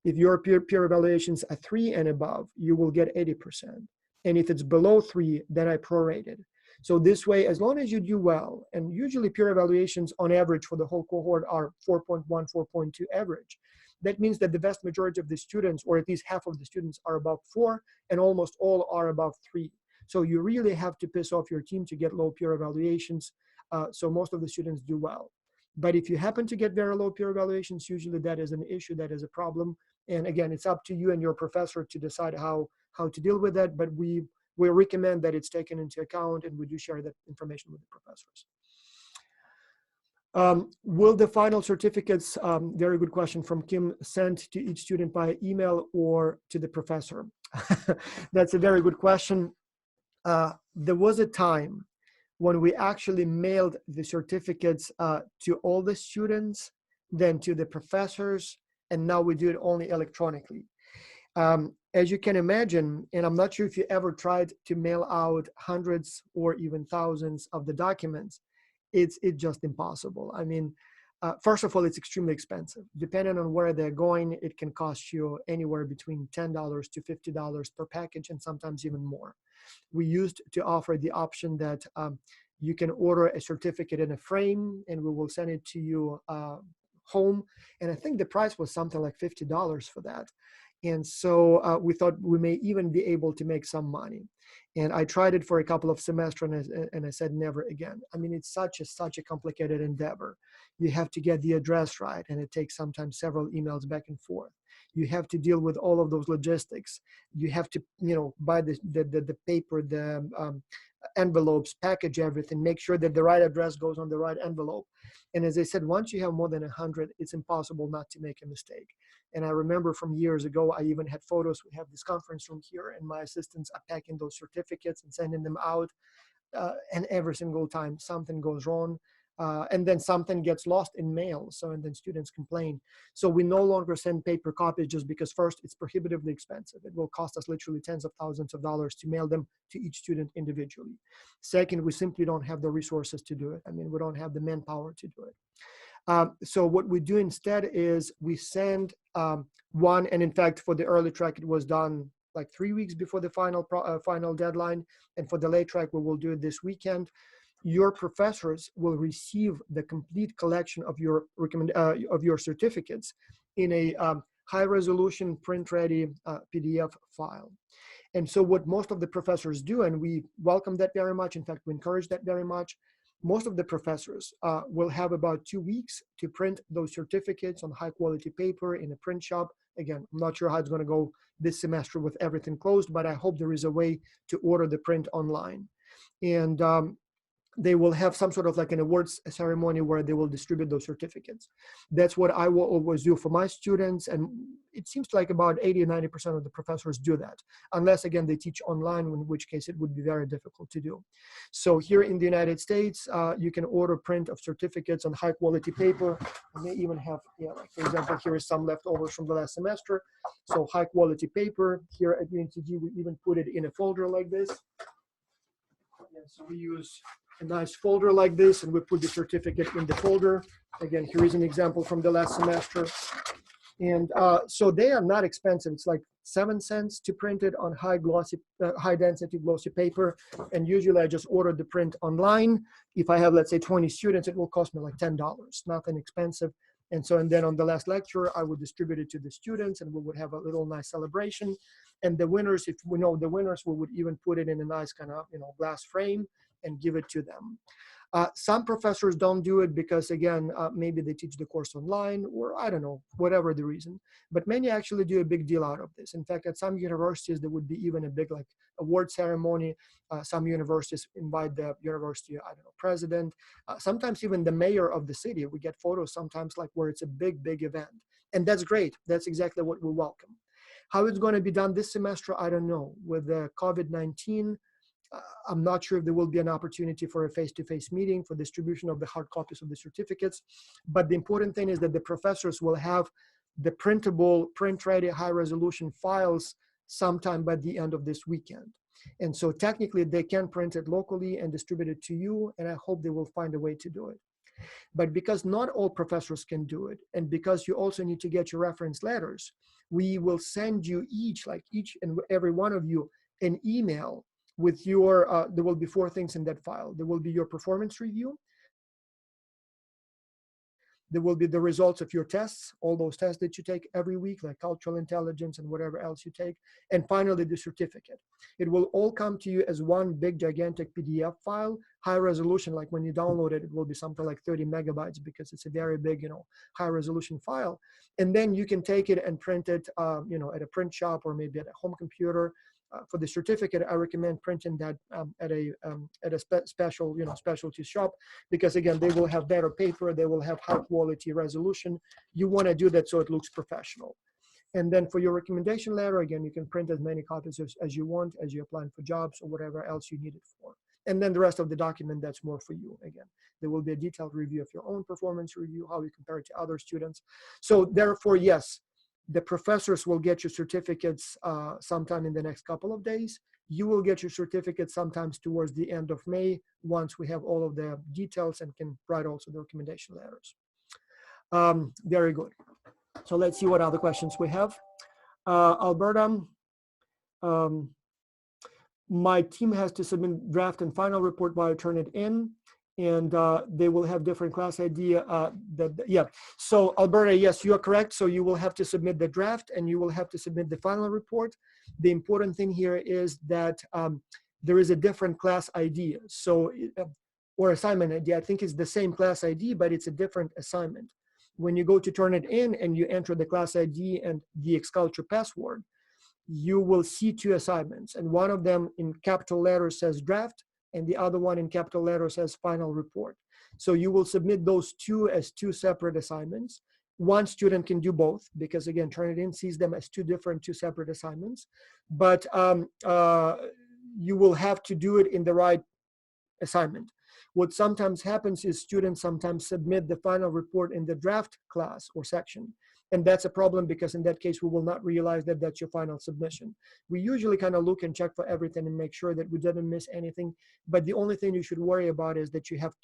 If your peer evaluations are 3 and above, you will get 80%. And if it's below 3, then I prorate it. So this way, as long as you do well, and usually peer evaluations on average for the whole cohort are 4.1, 4.2 average. That means that the vast majority of the students, or at least half of the students, are above 4, and almost all are above 3. So you really have to piss off your team to get low peer evaluations. So most of the students do well. But if you happen to get very low peer evaluations, usually that is an issue, that is a problem. And again, it's up to you and your professor to decide how to deal with that. But we recommend that it's taken into account, and we do share that information with the professors. Will the final certificates, very good question from Kim, sent to each student by email or to the professor? That's a very good question. There was a time when we actually mailed the certificates to all the students, then to the professors, and now we do it only electronically. As you can imagine, and I'm not sure if you ever tried to mail out hundreds or even thousands of the documents, it's just impossible. I mean, first of all, it's extremely expensive. Depending on where they're going, it can cost you anywhere between $10 to $50 per package, and sometimes even more. We used to offer the option that you can order a certificate in a frame, and we will send it to you home. And I think the price was something like $50 for that. And so we thought we may even be able to make some money. And I tried it for a couple of semesters, and I said never again. I mean, it's such a complicated endeavor. You have to get the address right, and it takes sometimes several emails back and forth. You have to deal with all of those logistics. You have to, buy the paper, the envelopes, package everything, make sure that the right address goes on the right envelope. And as I said, once you have more than 100, it's impossible not to make a mistake. And I remember from years ago, I even had photos. We have this conference room here, and my assistants are packing those certificates and sending them out. And every single time something goes wrong, and then something gets lost in mail. And then students complain. So we no longer send paper copies, just because first, it's prohibitively expensive. It will cost us literally tens of thousands of dollars to mail them to each student individually. Second, we simply don't have the resources to do it. I mean, we don't have the manpower to do it. So what we do instead is we send one, and in fact, for the early track, it was done like 3 weeks before the final deadline. And for the late track, we will do it this weekend. Your professors will receive the complete collection of your certificates in a high-resolution, print-ready PDF file. And so what most of the professors do, and we welcome that very much, in fact, we encourage that very much, most of the professors will have about 2 weeks to print those certificates on high-quality paper in a print shop. Again, I'm not sure how it's going to go this semester with everything closed, but I hope there is a way to order the print online. And they will have some sort of like an awards ceremony where they will distribute those certificates. That's what I will always do for my students. And it seems like about 80 or 90% of the professors do that, unless, again, they teach online, in which case it would be very difficult to do. So here in the United States, you can order print of certificates on high quality paper. I may even have, like for example, here is some leftovers from the last semester. So high quality paper. Here at UNCG, we even put it in a folder like this. And so we use a nice folder like this, and we put the certificate in the folder. Again, here is an example from the last semester. And so they are not expensive. It's like 7 cents to print it on high density glossy paper. And usually I just order the print online. If I have, let's say, 20 students, it will cost me like $10. Nothing expensive. And then on the last lecture, I would distribute it to the students, and we would have a little nice celebration. And the winners, if we know the winners, we would even put it in a nice kind of, glass frame and give it to them. Some professors don't do it because, again, maybe they teach the course online, or I don't know, whatever the reason. But many actually do a big deal out of this. In fact, at some universities, there would be even a big award ceremony. Some universities invite the university, I don't know, president, sometimes even the mayor of the city. We get photos sometimes where it's a big, big event. And that's great. That's exactly what we welcome. How it's going to be done this semester, I don't know. With the COVID-19, I'm not sure if there will be an opportunity for a face-to-face meeting for distribution of the hard copies of the certificates. But the important thing is that the professors will have the printable, print-ready, high-resolution files sometime by the end of this weekend. And so technically, they can print it locally and distribute it to you, and I hope they will find a way to do it. But because not all professors can do it, and because you also need to get your reference letters, we will send you each and every one of you, an email with your, there will be 4 things in that file. There will be your performance review. There will be the results of your tests, all those tests that you take every week, like cultural intelligence and whatever else you take. And finally, the certificate. It will all come to you as one big, gigantic PDF file, high resolution. Like when you download it, it will be something like 30 megabytes because it's a very big, high resolution file. And then you can take it and print it, at a print shop or maybe at a home computer. For the certificate, I recommend printing that at a special, specialty shop, because again, they will have better paper, they will have high quality resolution. You want to do that so it looks professional. And then for your recommendation letter, again, you can print as many copies as you want as you're applying for jobs or whatever else you need it for. And then the rest of the document, that's more for you. Again, there will be a detailed review of your own performance review, how you compare it to other students. So therefore, yes, the professors will get your certificates sometime in the next couple of days. You will get your certificates sometimes towards the end of May, once we have all of the details and can write also the recommendation letters. Very good. So let's see what other questions we have. Alberta, my team has to submit draft and final report by Turnitin, and they will have different class ID. Yeah, so Alberta, yes, you are correct. So you will have to submit the draft and you will have to submit the final report. The important thing here is that there is a different class ID. So, or assignment ID, I think it's the same class ID, but it's a different assignment. When you go to Turnitin and you enter the class ID and the Xculture password, you will see 2 assignments, and one of them in capital letters says draft, and the other one in capital letters says final report. So you will submit those 2 as 2 separate assignments. One student can do both, because again, Turnitin sees them as 2 separate assignments, but you will have to do it in the right assignment. What sometimes happens is students sometimes submit the final report in the draft class or section. And that's a problem, because in that case, we will not realize that that's your final submission. We usually kind of look and check for everything and make sure that we didn't miss anything. But the only thing you should worry about is that you have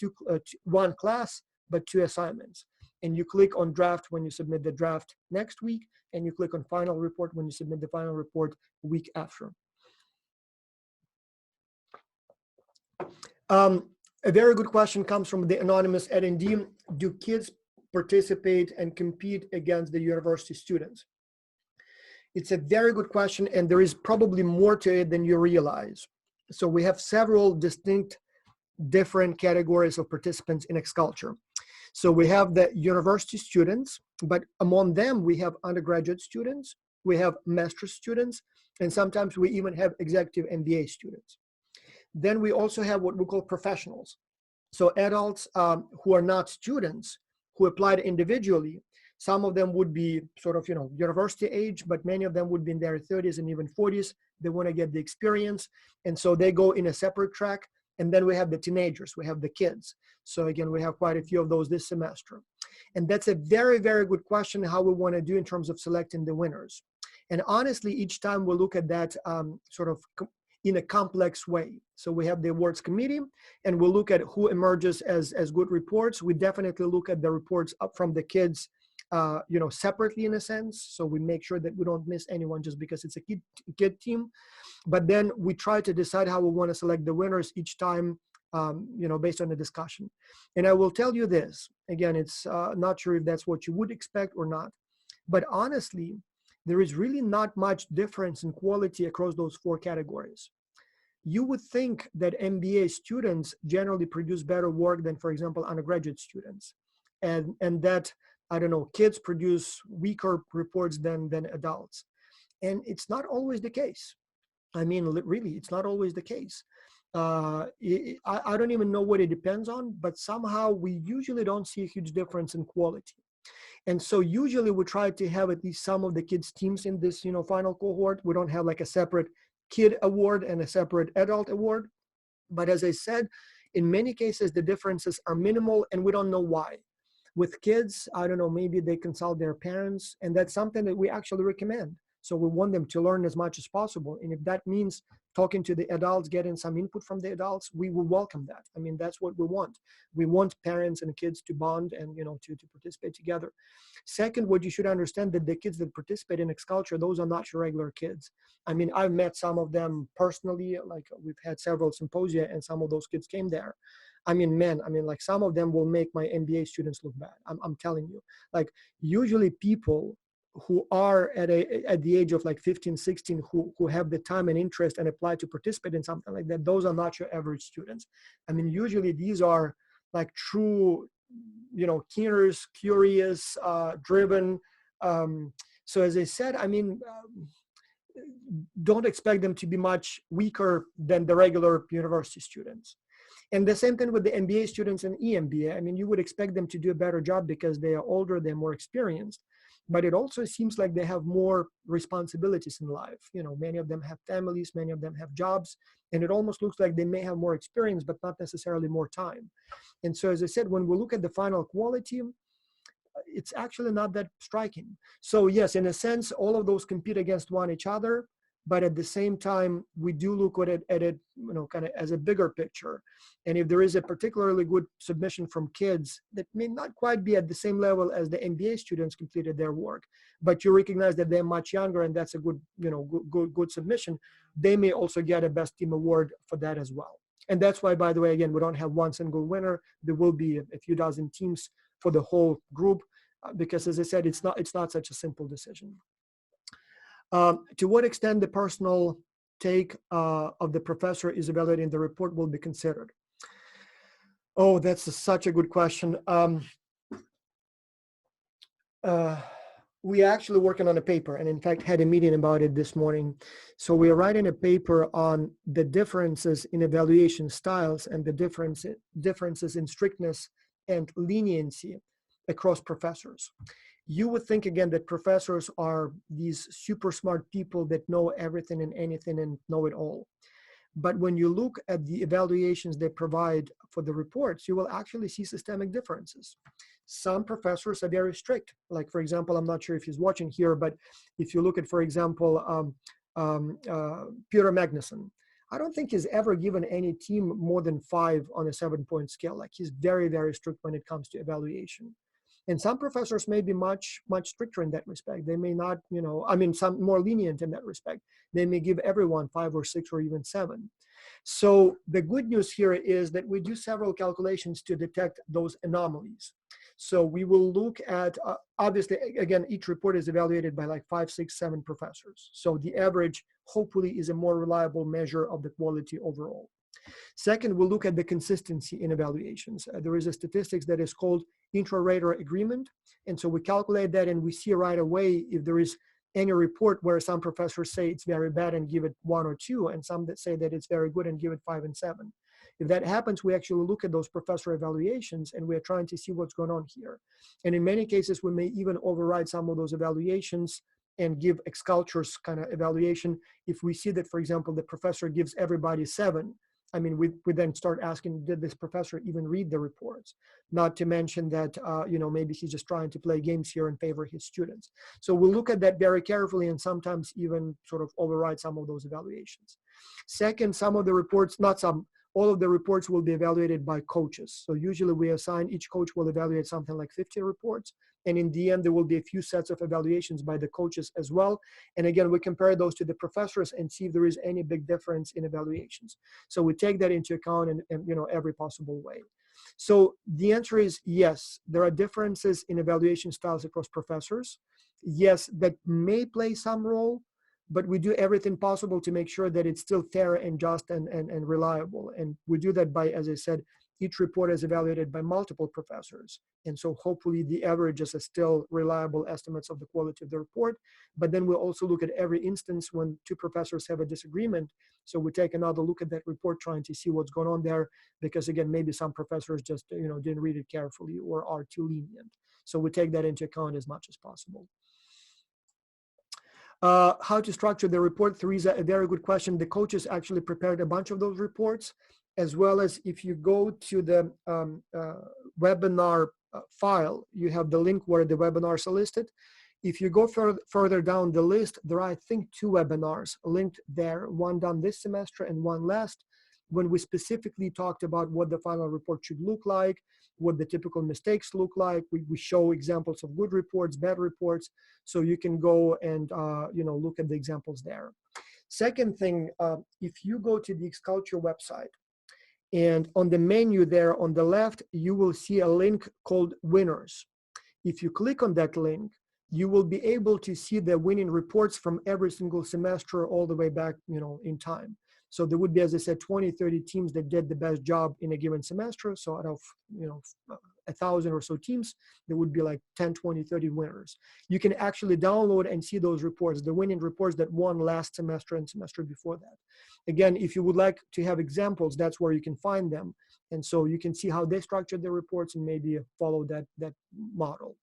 1 class, but 2 assignments. And you click on draft when you submit the draft next week, and you click on final report when you submit the final report week after. A very good question comes from the anonymous ND. Do kids participate and compete against the university students? It's a very good question, and there is probably more to it than you realize. So we have several distinct different categories of participants in Xculture. So we have the university students, but among them we have undergraduate students, we have master's students, and sometimes we even have executive MBA students. Then we also have what we call professionals. So adults who are not students, who applied individually. Some of them would be sort of, university age, but many of them would be in their 30s and even 40s. They want to get the experience. And so they go in a separate track. And then we have the teenagers, we have the kids. So again, we have quite a few of those this semester. And that's a very, very good question, how we want to do in terms of selecting the winners. And honestly, each time we look at that sort of in a complex way. So we have the awards committee, and we'll look at who emerges as good reports. We definitely look at the reports up from the kids, separately in a sense. So we make sure that we don't miss anyone just because it's a kid team. But then we try to decide how we want to select the winners each time based on the discussion. And I will tell you this, again, it's not sure if that's what you would expect or not, but honestly, there is really not much difference in quality across those four categories. You would think that MBA students generally produce better work than, for example, undergraduate students. And that, I don't know, kids produce weaker reports than adults. And it's not always the case. I mean, really, it's not always the case. I don't even know what it depends on, but somehow we usually don't see a huge difference in quality. And so usually we try to have at least some of the kids' teams in this, final cohort. We don't have like a separate kid award and a separate adult award. But as I said, in many cases, the differences are minimal and we don't know why. With kids, I don't know, maybe they consult their parents, and that's something that we actually recommend. So we want them to learn as much as possible. And if that means talking to the adults, getting some input from the adults, we will welcome that. I mean, that's what we want. We want parents and kids to bond and, to participate together. Second, what you should understand that the kids that participate in X-Culture, those are not your regular kids. I mean, I've met some of them personally, like we've had several symposia and some of those kids came there. I mean, man, like some of them will make my MBA students look bad. I'm telling you, like usually people who are at the age of like 15, 16, who have the time and interest and apply to participate in something like that, those are not your average students. I mean, usually these are like true, keeners, curious, driven. So as I said, I mean, don't expect them to be much weaker than the regular university students. And the same thing with the MBA students and EMBA. I mean, you would expect them to do a better job because they are older, they're more experienced. But it also seems like they have more responsibilities in life. Many of them have families, many of them have jobs, and it almost looks like they may have more experience, but not necessarily more time. And so, as I said, when we look at the final quality, it's actually not that striking. So yes, in a sense, all of those compete against each other, but at the same time, we do look at it, kind of as a bigger picture. And if there is a particularly good submission from kids that may not quite be at the same level as the MBA students completed their work, but you recognize that they're much younger and that's a good, good submission, they may also get a Best Team Award for that as well. And that's why, by the way, again, we don't have one single winner. There will be a few dozen teams for the whole group, because as I said, it's not such a simple decision. To what extent the personal take of the professor is evaluating the report will be considered? Oh, that's such a good question. We are actually working on a paper, and in fact had a meeting about it this morning. So we are writing a paper on the differences in evaluation styles and the differences in strictness and leniency across professors. You would think, again, that professors are these super smart people that know everything and anything and know it all. But when you look at the evaluations they provide for the reports, you will actually see systemic differences. Some professors are very strict. Like, for example, I'm not sure if he's watching here, but if you look at, for example, Peter Magnuson, I don't think he's ever given any team more than 5 on a 7-point scale. Like, he's very, very strict when it comes to evaluation. And some professors may be much, much stricter in that respect. They may not, some more lenient in that respect. They may give everyone 5 or 6 or even 7. So the good news here is that we do several calculations to detect those anomalies. So we will look at, obviously, again, each report is evaluated by like 5, 6, 7 professors. So the average, hopefully, is a more reliable measure of the quality overall. Second, we'll look at the consistency in evaluations. There is a statistics that is called intra-rater agreement. And so we calculate that and we see right away if there is any report where some professors say it's very bad and give it 1 or 2, and some that say that it's very good and give it 5 and 7. If that happens, we actually look at those professor evaluations and we're trying to see what's going on here. And in many cases, we may even override some of those evaluations and give X-Culture's kind of evaluation. If we see that, for example, the professor gives everybody 7, I mean, we then start asking, did this professor even read the reports? Not to mention that, maybe he's just trying to play games here and favor his students. So we'll look at that very carefully and sometimes even sort of override some of those evaluations. Second, some of the reports, all of the reports will be evaluated by coaches. So usually we assign, each coach will evaluate something like 50 reports, And in the end, there will be a few sets of evaluations by the coaches as well. And again, we compare those to the professors and see if there is any big difference in evaluations. So we take that into account in every possible way. So the answer is yes, there are differences in evaluation styles across professors. Yes, that may play some role, but we do everything possible to make sure that it's still fair and just and reliable. And we do that by, as I said, each report is evaluated by multiple professors. And so hopefully the averages are still reliable estimates of the quality of the report. But then we'll also look at every instance when two professors have a disagreement. So we take another look at that report, trying to see what's going on there, because again, maybe some professors just didn't read it carefully or are too lenient. So we take that into account as much as possible. How to structure the report, Theresa, a very good question. The coaches actually prepared a bunch of those reports, as well as if you go to the webinar file, you have the link where the webinars are listed. If you go further down the list, there are, I think, 2 webinars linked there, one done this semester and one last, when we specifically talked about what the final report should look like, what the typical mistakes look like. We show examples of good reports, bad reports, so you can go and look at the examples there. Second thing, if you go to the Xculture website, and on the menu there on the left, you will see a link called Winners. If you click on that link, you will be able to see the winning reports from every single semester all the way back, in time. So there would be, as I said, 20, 30 teams that did the best job in a given semester. So out of, 1,000 or so teams, there would be like 10, 20, 30 winners. You can actually download and see those reports, the winning reports that won last semester and semester before that. Again, if you would like to have examples, that's where you can find them. And so you can see how they structured their reports and maybe follow that model.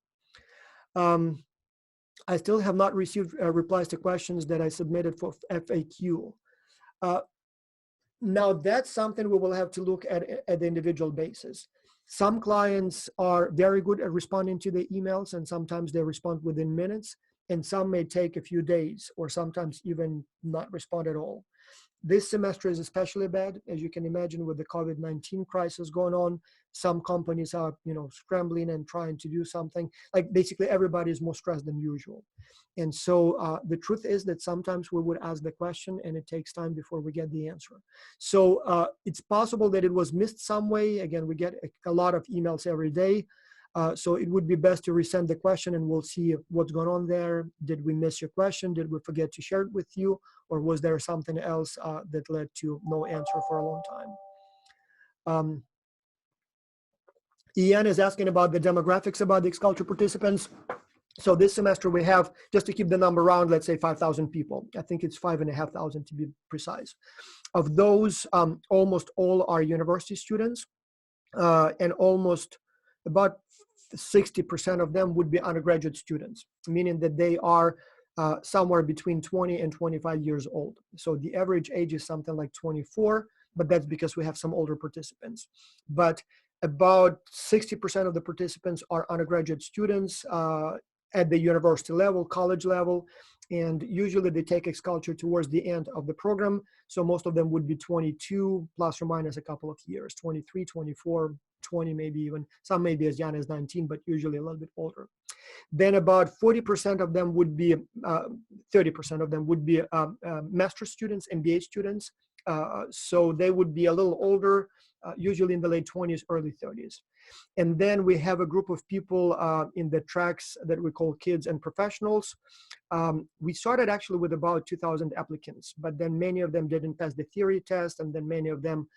I still have not received replies to questions that I submitted for FAQ. Now that's something we will have to look at the individual basis. Some clients are very good at responding to the emails, and sometimes they respond within minutes, and some may take a few days or sometimes even not respond at all. This semester is especially bad, as you can imagine, with the COVID-19 crisis going on. Some companies are, scrambling and trying to do something. Like basically everybody is more stressed than usual. And so the truth is that sometimes we would ask the question and it takes time before we get the answer. So it's possible that it was missed some way. Again, we get a lot of emails every day. So it would be best to resend the question and we'll see what's going on there. Did we miss your question? Did we forget to share it with you? Or was there something else that led to no answer for a long time? Ian is asking about the demographics about the Xculture participants. So this semester we have, just to keep the number round, let's say 5,000 people. I think it's 5,500 to be precise. Of those, almost all are university students, and almost about 60% of them would be undergraduate students, meaning that they are somewhere between 20 and 25 years old. So the average age is something like 24, but that's because we have some older participants. But about 60% of the participants are undergraduate students at the university level, college level, and usually they take Xculture towards the end of the program. So most of them would be 22 plus or minus a couple of years, 23, 24, 20, maybe even, some maybe as young as 19, but usually a little bit older. Then about 40% of them would be, 30% of them would be master's students, MBA students. So they would be a little older, usually in the late 20s, early 30s. And then we have a group of people in the tracks that we call kids and professionals. We started actually with about 2,000 applicants, but then many of them didn't pass the theory test, and then many of them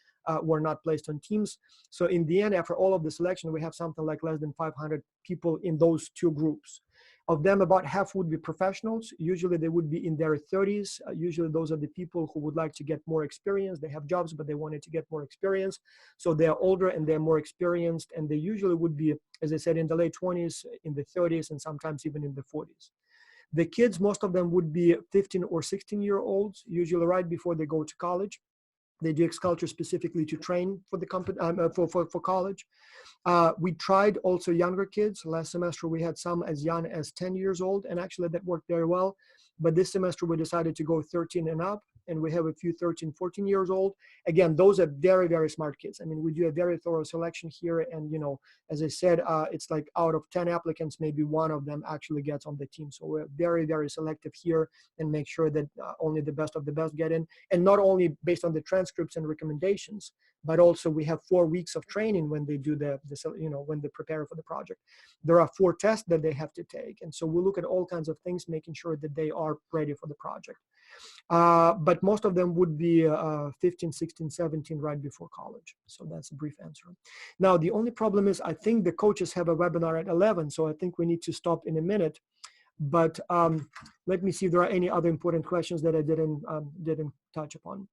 were not placed on teams. So in the end, after all of the selection, we have something like less than 500 people in those two groups. Of them, about half would be professionals. Usually they would be in their 30s. Usually those are the people who would like to get more experience. They have jobs, but they wanted to get more experience. So they are older and they're more experienced. And they usually would be, as I said, in the late 20s, in the 30s, and sometimes even in the 40s. The kids, most of them would be 15 or 16-year-olds, usually right before they go to college. They do Xculture specifically to train for the company, for college. We tried also younger kids. Last semester we had some as young as 10 years old, and actually that worked very well. But this semester we decided to go 13 and up, and we have a few 13, 14 years old. Again, those are very, very smart kids. I mean, we do a very thorough selection here. And, as I said, it's like out of 10 applicants, maybe one of them actually gets on the team. So we're very, very selective here and make sure that only the best of the best get in. And not only based on the transcripts and recommendations, but also we have 4 weeks of training when they do when they prepare for the project. There are 4 tests that they have to take. And so we look at all kinds of things, making sure that they are ready for the project. But most of them would be 15, 16, 17 right before college. So that's a brief answer. Now, the only problem is I think the coaches have a webinar at 11, so I think we need to stop in a minute. But let me see if there are any other important questions that I didn't touch upon.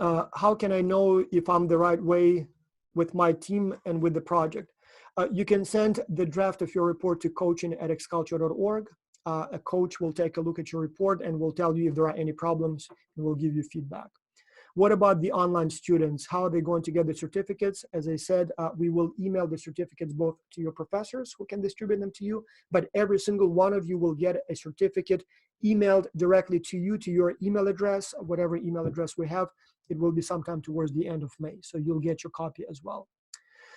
How can I know if I'm the right way with my team and with the project? You can send the draft of your report to coaching@xculture.org. A coach will take a look at your report and will tell you if there are any problems and will give you feedback. What about the online students? How are they going to get the certificates? As I said, we will email the certificates both to your professors who can distribute them to you, but every single one of you will get a certificate emailed directly to you, to your email address, whatever email address we have. It will be sometime towards the end of May, so you'll get your copy as well.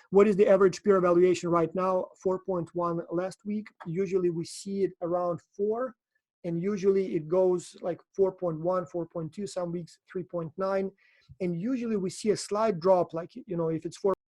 What is the average peer evaluation right now? 4.1 last week. Usually we see it around 4, and usually it goes like 4.1, 4.2, some weeks 3.9. And usually we see a slight drop, like, if it's 4.